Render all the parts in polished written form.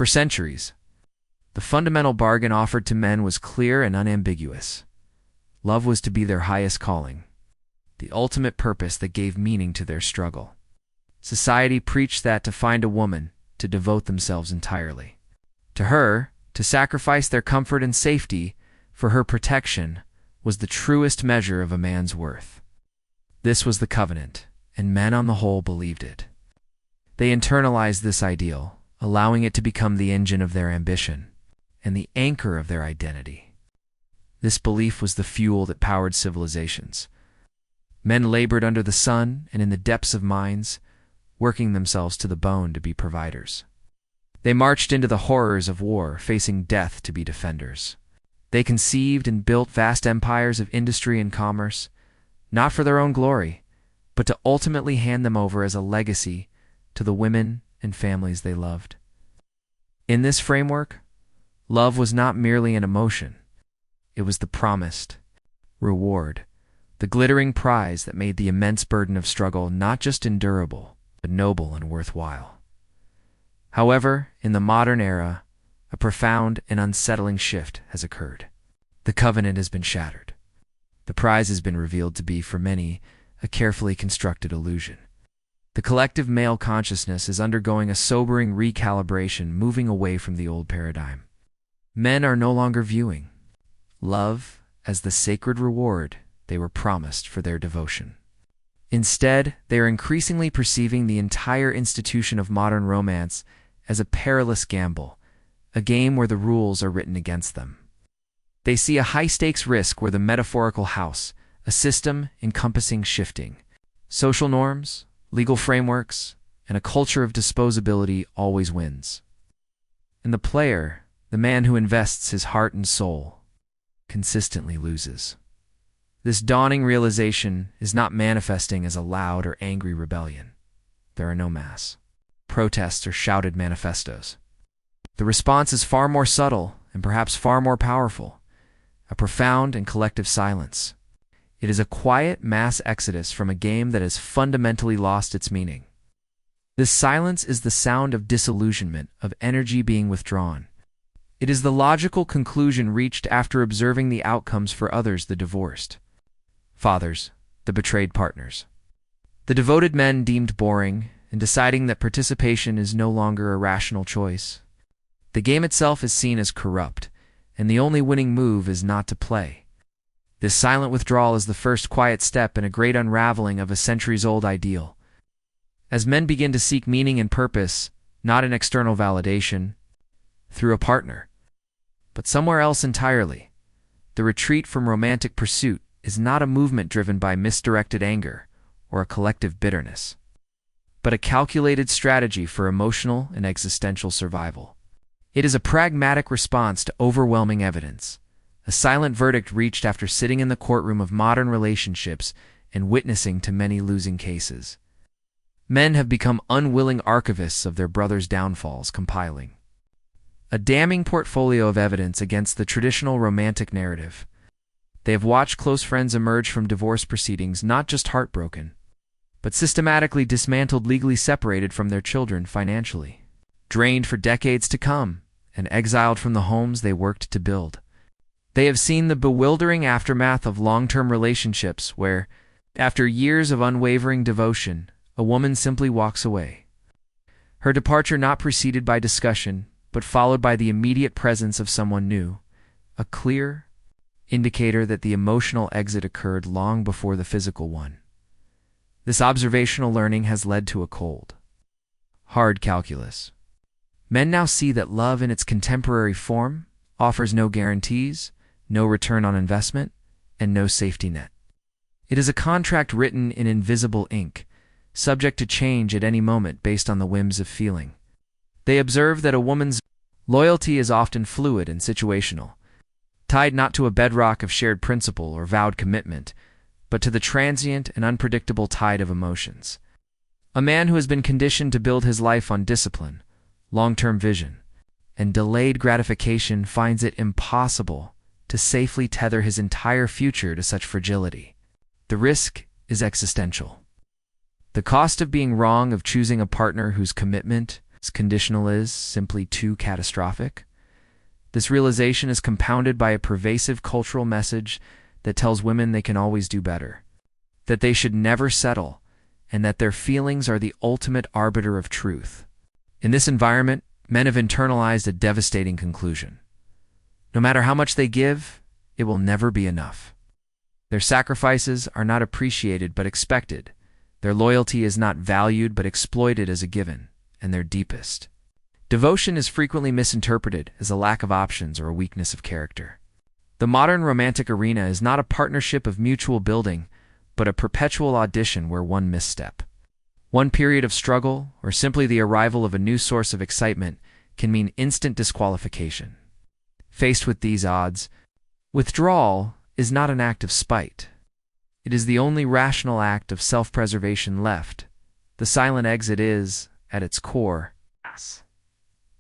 For centuries, the fundamental bargain offered to men was clear and unambiguous. Love was to be their highest calling, the ultimate purpose that gave meaning to their struggle. Society preached that to find a woman, to devote themselves entirely to her, to sacrifice their comfort and safety for her protection, was the truest measure of a man's worth. This was the covenant, and men on the whole believed it. They internalized this ideal, allowing it to become the engine of their ambition and the anchor of their identity. This belief was the fuel that powered civilizations. Men labored under the sun and in the depths of mines, working themselves to the bone to be providers. They marched into the horrors of war, facing death to be defenders. They conceived and built vast empires of industry and commerce, not for their own glory, but to ultimately hand them over as a legacy to the women and families they loved. In this framework, love was not merely an emotion. It was the promised reward, the glittering prize that made the immense burden of struggle not just endurable, but noble and worthwhile. However, in the modern era, a profound and unsettling shift has occurred. The covenant has been shattered. The prize has been revealed to be, for many, a carefully constructed illusion. The collective male consciousness is undergoing a sobering recalibration, moving away from the old paradigm. Men are no longer viewing love as the sacred reward they were promised for their devotion. Instead, they are increasingly perceiving the entire institution of modern romance as a perilous gamble, a game where the rules are written against them. They see a high-stakes risk where the metaphorical house, a system encompassing shifting social norms, legal frameworks, and a culture of disposability, always wins. And the player, the man who invests his heart and soul, consistently loses. This dawning realization is not manifesting as a loud or angry rebellion. There are no mass protests or shouted manifestos. The response is far more subtle and perhaps far more powerful, a profound and collective silence. It is a quiet mass exodus from a game that has fundamentally lost its meaning. This silence is the sound of disillusionment, of energy being withdrawn. It is the logical conclusion reached after observing the outcomes for others, the divorced fathers, the betrayed partners, the devoted men deemed boring, and deciding that participation is no longer a rational choice. The game itself is seen as corrupt, and the only winning move is not to play. This silent withdrawal is the first quiet step in a great unraveling of a centuries-old ideal. As men begin to seek meaning and purpose, not in external validation, through a partner, but somewhere else entirely, the retreat from romantic pursuit is not a movement driven by misdirected anger or a collective bitterness, but a calculated strategy for emotional and existential survival. It is a pragmatic response to overwhelming evidence, a silent verdict reached after sitting in the courtroom of modern relationships and witnessing to many losing cases. Men have become unwilling archivists of their brothers' downfalls, compiling a damning portfolio of evidence against the traditional romantic narrative. They have watched close friends emerge from divorce proceedings not just heartbroken, but systematically dismantled, legally separated from their children financially, drained for decades to come, and exiled from the homes they worked to build. They have seen the bewildering aftermath of long-term relationships where, after years of unwavering devotion, a woman simply walks away. Her departure not preceded by discussion, but followed by the immediate presence of someone new, a clear indicator that the emotional exit occurred long before the physical one. This observational learning has led to a cold, hard calculus. Men now see that love in its contemporary form offers no guarantees, no return on investment, and no safety net. It is a contract written in invisible ink, subject to change at any moment based on the whims of feeling. They observe that a woman's loyalty is often fluid and situational, tied not to a bedrock of shared principle or vowed commitment, but to the transient and unpredictable tide of emotions. A man who has been conditioned to build his life on discipline, long-term vision, and delayed gratification finds it impossible to safely tether his entire future to such fragility. The risk is existential. The cost of being wrong, of choosing a partner whose commitment, As conditional is simply too catastrophic. This realization is compounded by a pervasive cultural message that tells women they can always do better, that they should never settle, and that their feelings are the ultimate arbiter of truth. In this environment, men have internalized a devastating conclusion. No matter how much they give, it will never be enough. Their sacrifices are not appreciated but expected. Their loyalty is not valued but exploited as a given, and their deepest. Devotion is frequently misinterpreted as a lack of options or a weakness of character. The modern romantic arena is not a partnership of mutual building, but a perpetual audition where one misstep, one period of struggle, or simply the arrival of a new source of excitement can mean instant disqualification. Faced with these odds, withdrawal is not an act of spite. It is the only rational act of self-preservation left. The silent exit is, at its core,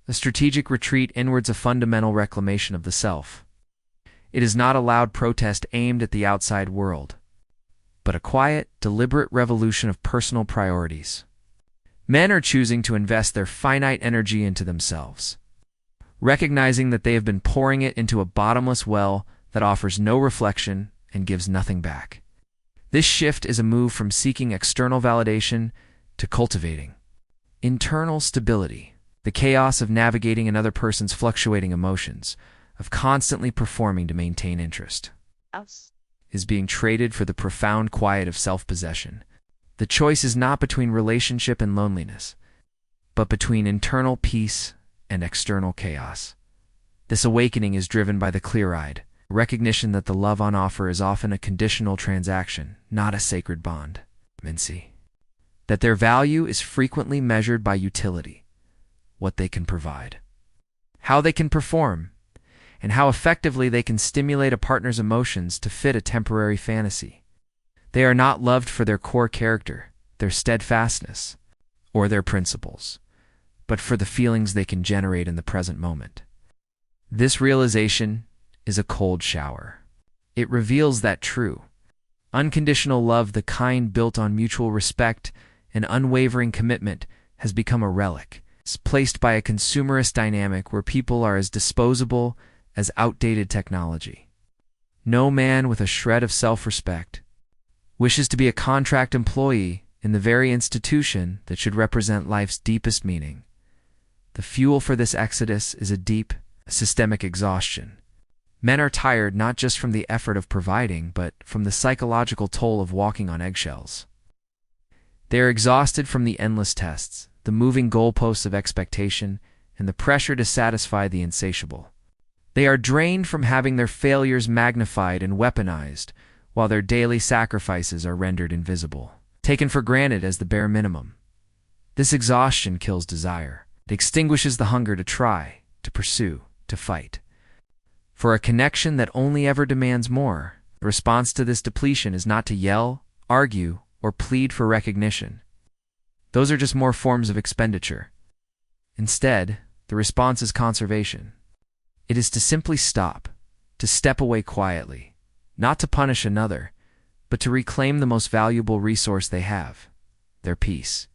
a strategic retreat inwards, a fundamental reclamation of the self. It is not a loud protest aimed at the outside world, but a quiet, deliberate revolution of personal priorities. Men are choosing to invest their finite energy into themselves, recognizing that they have been pouring it into a bottomless well that offers no reflection and gives nothing back. This shift is a move from seeking external validation to cultivating internal stability. The chaos of navigating another person's fluctuating emotions, of constantly performing to maintain interest, is being traded for the profound quiet of self-possession. The choice is not between relationship and loneliness, but between internal peace and external chaos. This awakening is driven by the clear-eyed recognition that the love on offer is often a conditional transaction, not a sacred bond. That their value is frequently measured by utility, what they can provide, how they can perform, and how effectively they can stimulate a partner's emotions to fit a temporary fantasy. They are not loved for their core character, their steadfastness, or their principles, but for the feelings they can generate in the present moment. This realization is a cold shower. It reveals that true, unconditional love, the kind built on mutual respect and unwavering commitment, has become a relic. It's placed by a consumerist dynamic where people are as disposable as outdated technology. No man with a shred of self-respect wishes to be a contract employee in the very institution that should represent life's deepest meaning. The fuel for this exodus is a deep, systemic exhaustion. Men are tired not just from the effort of providing, but from the psychological toll of walking on eggshells. They are exhausted from the endless tests, the moving goalposts of expectation, and the pressure to satisfy the insatiable. They are drained from having their failures magnified and weaponized, while their daily sacrifices are rendered invisible, taken for granted as the bare minimum. This exhaustion kills desire. It extinguishes the hunger to try, to pursue, to fight. For a connection that only ever demands more, the response to this depletion is not to yell, argue, or plead for recognition. Those are just more forms of expenditure. Instead, the response is conservation. It is to simply stop, to step away quietly, not to punish another, but to reclaim the most valuable resource they have, their peace.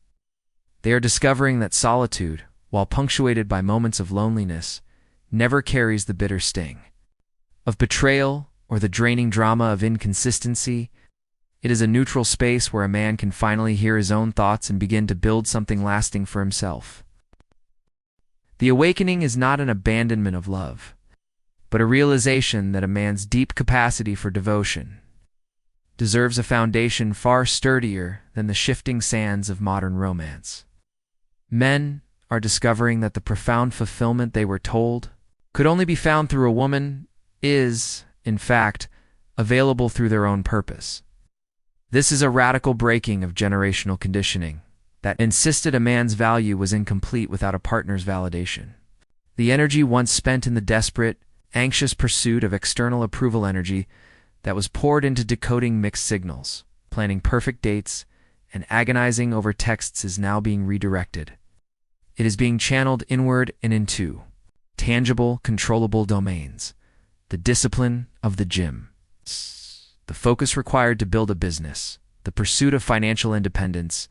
They are discovering that solitude, while punctuated by moments of loneliness, never carries the bitter sting of betrayal or the draining drama of inconsistency. It is a neutral space where a man can finally hear his own thoughts and begin to build something lasting for himself. The awakening is not an abandonment of love, but a realization that a man's deep capacity for devotion deserves a foundation far sturdier than the shifting sands of modern romance. Men are discovering that the profound fulfillment they were told could only be found through a woman is, in fact, available through their own purpose. This is a radical breaking of generational conditioning that insisted a man's value was incomplete without a partner's validation. The energy once spent in the desperate, anxious pursuit of external approval energy that was poured into decoding mixed signals, planning perfect dates, and agonizing over texts is now being redirected. It is being channeled inward and into tangible, controllable domains, the discipline of the gym, the focus required to build a business, the pursuit of financial independence,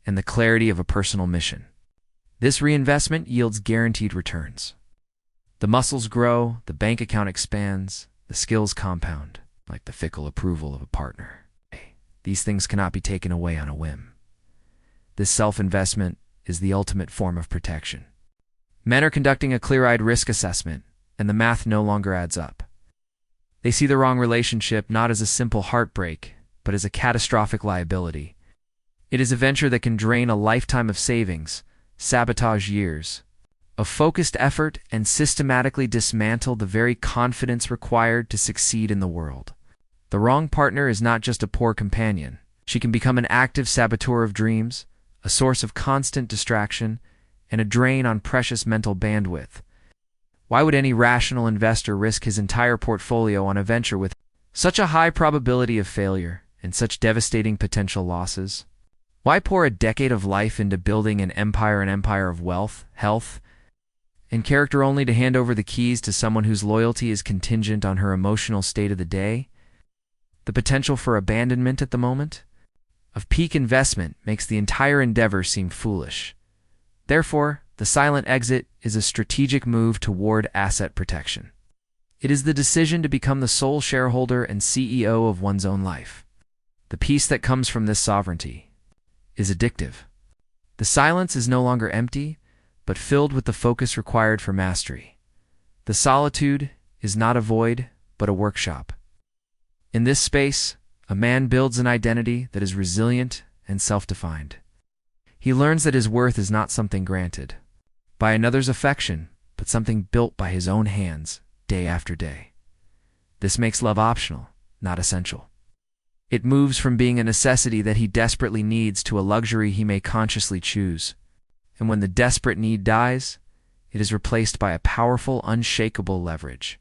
and the clarity of a personal mission. This reinvestment yields guaranteed returns. The muscles grow, the bank account expands, the skills compound, like the fickle approval of a partner. These things cannot be taken away on a whim. This self-investment is the ultimate form of protection. Men are conducting a clear-eyed risk assessment, and the math no longer adds up. They see the wrong relationship not as a simple heartbreak, but as a catastrophic liability. It is a venture that can drain a lifetime of savings, sabotage years of focused effort, and systematically dismantle the very confidence required to succeed in the world. The wrong partner is not just a poor companion. She can become an active saboteur of dreams, a source of constant distraction, and a drain on precious mental bandwidth. Why would any rational investor risk his entire portfolio on a venture with such a high probability of failure and such devastating potential losses? Why pour a decade of life into building an empire of wealth, health, and character only to hand over the keys to someone whose loyalty is contingent on her emotional state of the day? The potential for abandonment at the moment of peak investment makes the entire endeavor seem foolish. Therefore, the silent exit is a strategic move toward asset protection. It is the decision to become the sole shareholder and CEO of one's own life. The peace that comes from this sovereignty is addictive. The silence is no longer empty, but filled with the focus required for mastery. The solitude is not a void, but a workshop. In this space, a man builds an identity that is resilient and self-defined. He learns that his worth is not something granted by another's affection, but something built by his own hands, day after day. This makes love optional, not essential. It moves from being a necessity that he desperately needs to a luxury he may consciously choose. And when the desperate need dies, it is replaced by a powerful, unshakable leverage.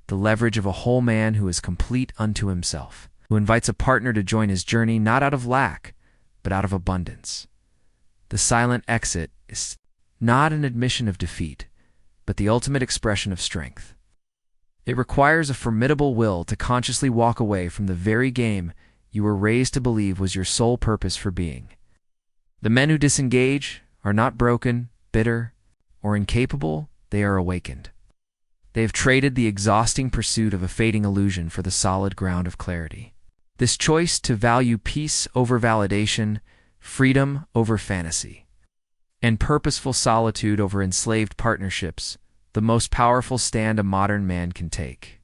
The leverage of a whole man who is complete unto himself, who invites a partner to join his journey not out of lack, but out of abundance. The silent exit is not an admission of defeat, but the ultimate expression of strength. It requires a formidable will to consciously walk away from the very game you were raised to believe was your sole purpose for being. The men who disengage are not broken, bitter, or incapable, they are awakened. They have traded the exhausting pursuit of a fading illusion for the solid ground of clarity. This choice to value peace over validation, freedom over fantasy, and purposeful solitude over enslaved partnerships, the most powerful stand a modern man can take.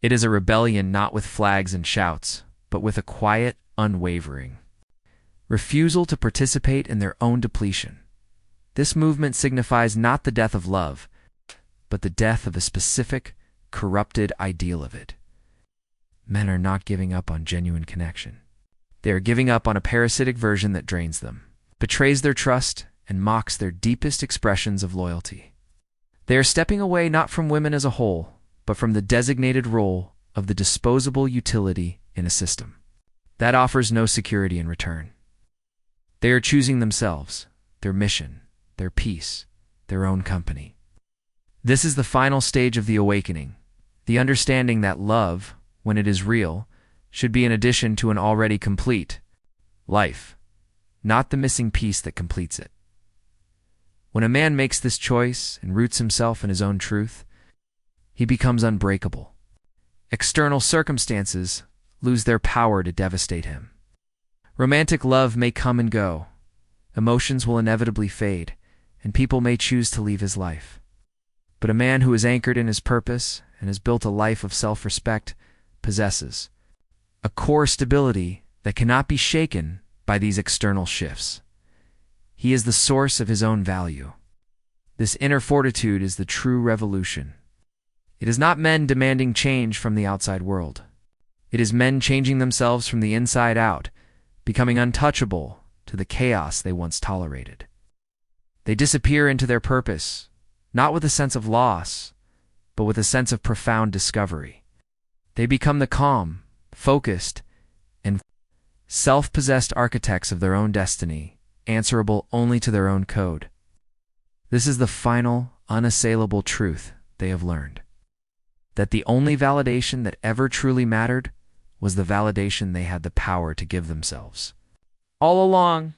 It is a rebellion not with flags and shouts, but with a quiet, unwavering refusal to participate in their own depletion. This movement signifies not the death of love, but the death of a specific, corrupted ideal of it. Men are not giving up on genuine connection. They are giving up on a parasitic version that drains them, betrays their trust, and mocks their deepest expressions of loyalty. They are stepping away not from women as a whole, but from the designated role of the disposable utility in a system that offers no security in return. They are choosing themselves, their mission, their peace, their own company. This is the final stage of the awakening, the understanding that love, when it is real, should be an addition to an already complete life, not the missing piece that completes it. When a man makes this choice and roots himself in his own truth, he becomes unbreakable. External circumstances lose their power to devastate him. Romantic love may come and go, emotions will inevitably fade, and people may choose to leave his life. But a man who is anchored in his purpose and has built a life of self-respect possesses a core stability that cannot be shaken by these external shifts. He is the source of his own value. This inner fortitude is the true revolution. It is not men demanding change from the outside world. It is men changing themselves from the inside out, becoming untouchable to the chaos they once tolerated. They disappear into their purpose, not with a sense of loss, but with a sense of profound discovery. They become the calm, focused, and self-possessed architects of their own destiny, answerable only to their own code. This is the final, unassailable truth they have learned. That the only validation that ever truly mattered was the validation they had the power to give themselves. All along,